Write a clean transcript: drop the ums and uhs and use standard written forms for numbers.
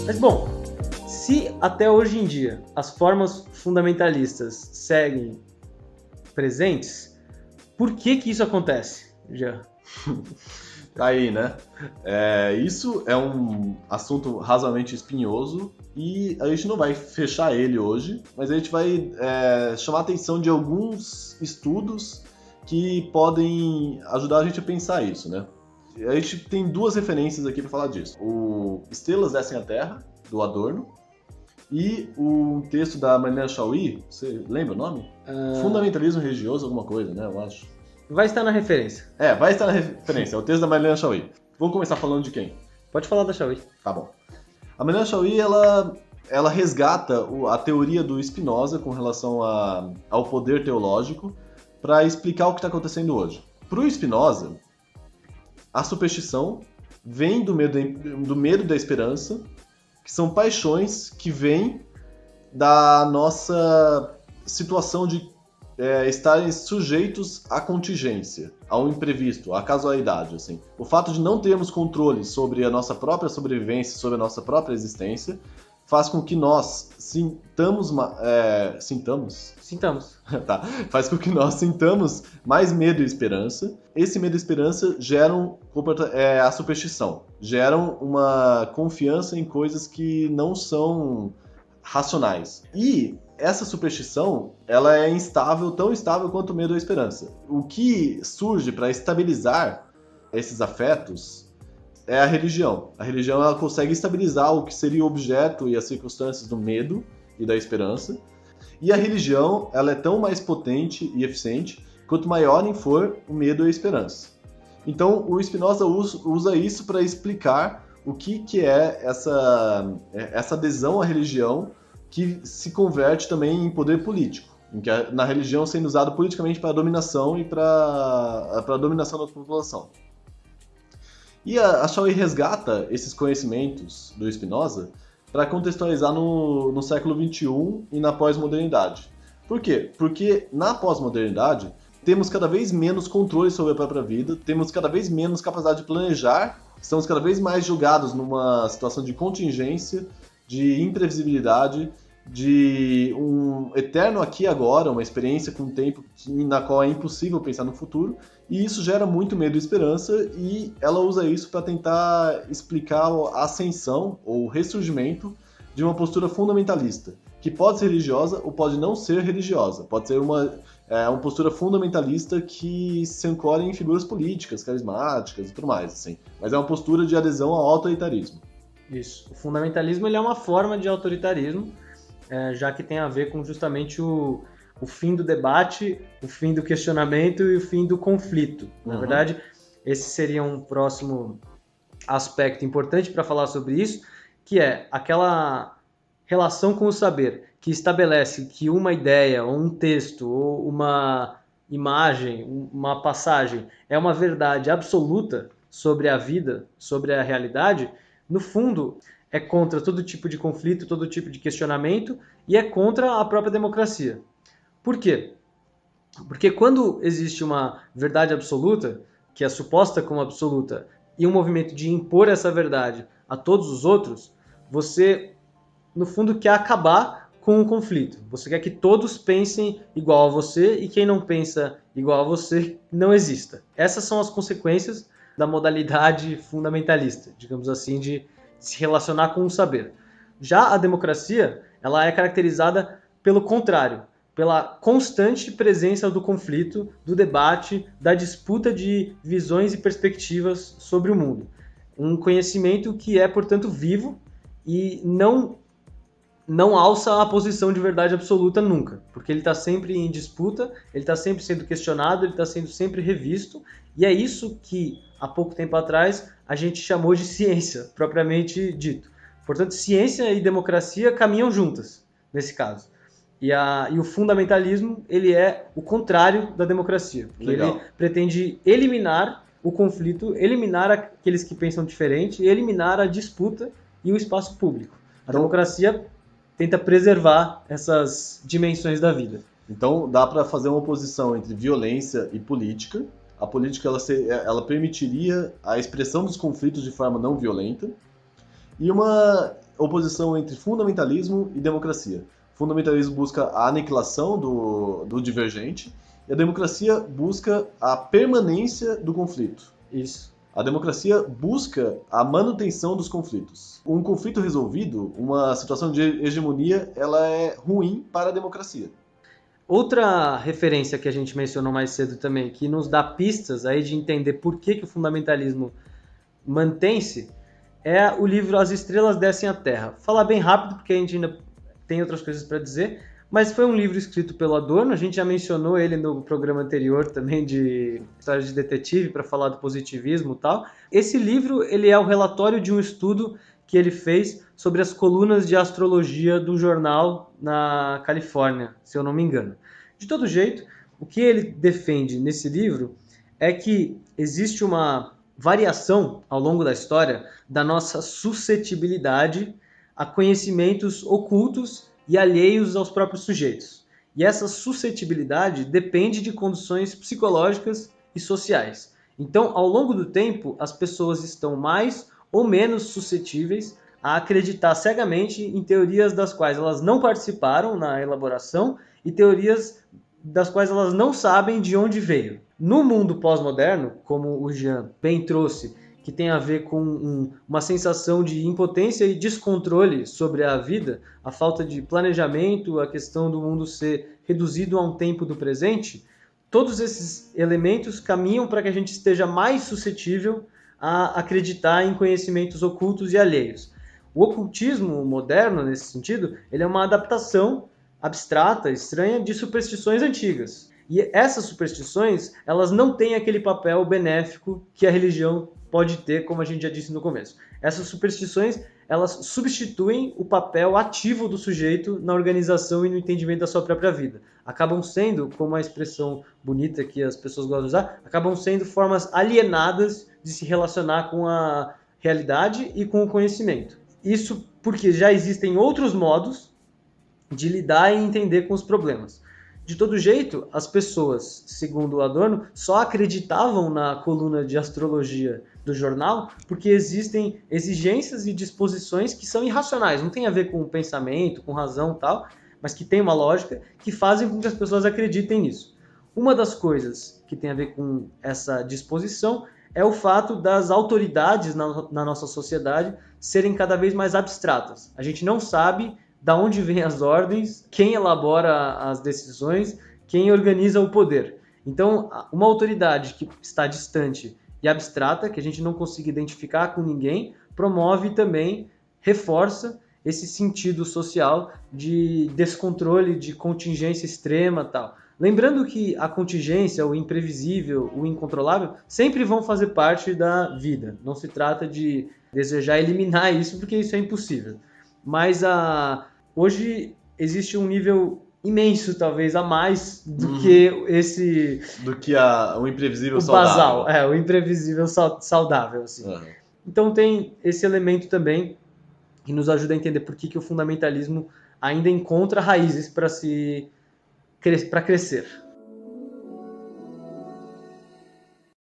Mas bom, se até hoje em dia as formas fundamentalistas seguem presentes, por que isso acontece, Jean? Aí, né? Isso é um assunto razoavelmente espinhoso e a gente não vai fechar ele hoje, mas a gente vai chamar a atenção de alguns estudos que podem ajudar a gente a pensar isso, né? A gente tem duas referências aqui para falar disso. O Estrelas Descem à Terra, do Adorno, e o texto da Marianne Chauí, você lembra o nome? Fundamentalismo Religioso, alguma coisa, né? Eu acho. Vai estar na referência. Vai estar na referência. É o texto da Marianne Chauí. Vamos começar falando de quem? Pode falar da Chauí. Tá bom. A Marianne Chauí, ela resgata a teoria do Spinoza com relação ao poder teológico para explicar o que está acontecendo hoje. Para o Spinoza, a superstição vem do medo da esperança, que são paixões que vêm da nossa situação de estarem sujeitos à contingência, ao imprevisto, à casualidade. Assim. O fato de não termos controle sobre a nossa própria sobrevivência, sobre a nossa própria existência, faz com que nós sintamos. Tá. Faz com que nós sintamos mais medo e esperança. Esse medo e esperança geram a superstição, geram uma confiança em coisas que não são racionais. E essa superstição, ela é instável, tão instável quanto o medo ou a esperança. O que surge para estabilizar esses afetos é a religião. A religião, ela consegue estabilizar o que seria o objeto e as circunstâncias do medo e da esperança. E a religião, ela é tão mais potente e eficiente quanto maiorem for o medo e a esperança. Então, o Spinoza usa isso para explicar o que é essa adesão à religião que se converte também em poder político, na religião sendo usado politicamente para a dominação e para a dominação da população. E a Chauí resgata esses conhecimentos do Spinoza para contextualizar no século XXI e na pós-modernidade. Por quê? Porque na pós-modernidade temos cada vez menos controle sobre a própria vida, temos cada vez menos capacidade de planejar, estamos cada vez mais julgados numa situação de contingência, de imprevisibilidade, de um eterno aqui e agora, uma experiência com o tempo na qual é impossível pensar no futuro, e isso gera muito medo e esperança, e ela usa isso para tentar explicar a ascensão ou ressurgimento de uma postura fundamentalista, que pode ser religiosa ou pode não ser religiosa, pode ser uma postura fundamentalista que se ancora em figuras políticas, carismáticas e tudo mais, assim. Mas é uma postura de adesão ao autoritarismo. Isso. O fundamentalismo ele é uma forma de autoritarismo, já que tem a ver com justamente o fim do debate, o fim do questionamento e o fim do conflito. Na verdade, esse seria um próximo aspecto importante para falar sobre isso, que é aquela relação com o saber, que estabelece que uma ideia, ou um texto, ou uma imagem, uma passagem é uma verdade absoluta sobre a vida, sobre a realidade. No fundo, é contra todo tipo de conflito, todo tipo de questionamento e é contra a própria democracia. Por quê? Porque quando existe uma verdade absoluta, que é suposta como absoluta, e um movimento de impor essa verdade a todos os outros, você, no fundo, quer acabar com o conflito. Você quer que todos pensem igual a você e quem não pensa igual a você não exista. Essas são as consequências da modalidade fundamentalista, digamos assim, de se relacionar com o saber. Já a democracia, ela é caracterizada pelo contrário, pela constante presença do conflito, do debate, da disputa de visões e perspectivas sobre o mundo. Um conhecimento que é, portanto, vivo e não alça a posição de verdade absoluta nunca, porque ele está sempre em disputa, ele está sempre sendo questionado, ele está sendo sempre revisto, e é isso que, há pouco tempo atrás, a gente chamou de ciência, propriamente dito. Portanto, ciência e democracia caminham juntas, nesse caso. E o fundamentalismo, ele é o contrário da democracia, porque Legal. Ele pretende eliminar o conflito, eliminar aqueles que pensam diferente, eliminar a disputa e o espaço público. A democracia tenta preservar essas dimensões da vida. Então, dá para fazer uma oposição entre violência e política. A política ela permitiria a expressão dos conflitos de forma não violenta. E oposição entre fundamentalismo e democracia. O fundamentalismo busca a aniquilação do divergente e a democracia busca a permanência do conflito. Isso. A democracia busca a manutenção dos conflitos. Um conflito resolvido, uma situação de hegemonia, ela é ruim para a democracia. Outra referência que a gente mencionou mais cedo também, que nos dá pistas aí de entender por que o fundamentalismo mantém-se, é o livro As Estrelas Descem à Terra. Vou falar bem rápido, porque a gente ainda tem outras coisas para dizer, mas foi um livro escrito pelo Adorno, a gente já mencionou ele no programa anterior também de história de detetive, para falar do positivismo e tal. Esse livro ele é o relatório de um estudo que ele fez sobre as colunas de astrologia do jornal na Califórnia, se eu não me engano. De todo jeito, o que ele defende nesse livro é que existe uma variação ao longo da história da nossa suscetibilidade a conhecimentos ocultos e alheios aos próprios sujeitos. E essa suscetibilidade depende de condições psicológicas e sociais. Então, ao longo do tempo, as pessoas estão mais ou menos suscetíveis a acreditar cegamente em teorias das quais elas não participaram na elaboração e teorias das quais elas não sabem de onde veio. No mundo pós-moderno, como o Jean bem trouxe, que tem a ver com uma sensação de impotência e descontrole sobre a vida, a falta de planejamento, a questão do mundo ser reduzido a um tempo do presente, todos esses elementos caminham para que a gente esteja mais suscetível a acreditar em conhecimentos ocultos e alheios. O ocultismo moderno, nesse sentido, ele é uma adaptação abstrata, estranha, de superstições antigas. E essas superstições, elas não têm aquele papel benéfico que a religião pode ter, como a gente já disse no começo. Essas superstições, elas substituem o papel ativo do sujeito na organização e no entendimento da sua própria vida. Acabam sendo, como a expressão bonita que as pessoas gostam de usar, acabam sendo formas alienadas de se relacionar com a realidade e com o conhecimento. Isso porque já existem outros modos de lidar e entender com os problemas. De todo jeito, as pessoas, segundo o Adorno, só acreditavam na coluna de astrologia do jornal porque existem exigências e disposições que são irracionais, não tem a ver com pensamento, com razão e tal, mas que tem uma lógica que fazem com que as pessoas acreditem nisso. Uma das coisas que tem a ver com essa disposição é o fato das autoridades na nossa sociedade serem cada vez mais abstratas. A gente não sabe da onde vêm as ordens, quem elabora as decisões, quem organiza o poder. Então, uma autoridade que está distante e abstrata, que a gente não consiga identificar com ninguém, promove também, reforça esse sentido social de descontrole, de contingência extrema e tal. Lembrando que a contingência, o imprevisível, o incontrolável, sempre vão fazer parte da vida. Não se trata de desejar eliminar isso, porque isso é impossível. Mas hoje existe um nível imenso, talvez, a mais do que esse... Do que o imprevisível saudável. Basal, o imprevisível saudável. Assim. Uhum. Então tem esse elemento também que nos ajuda a entender por que o fundamentalismo ainda encontra raízes para crescer.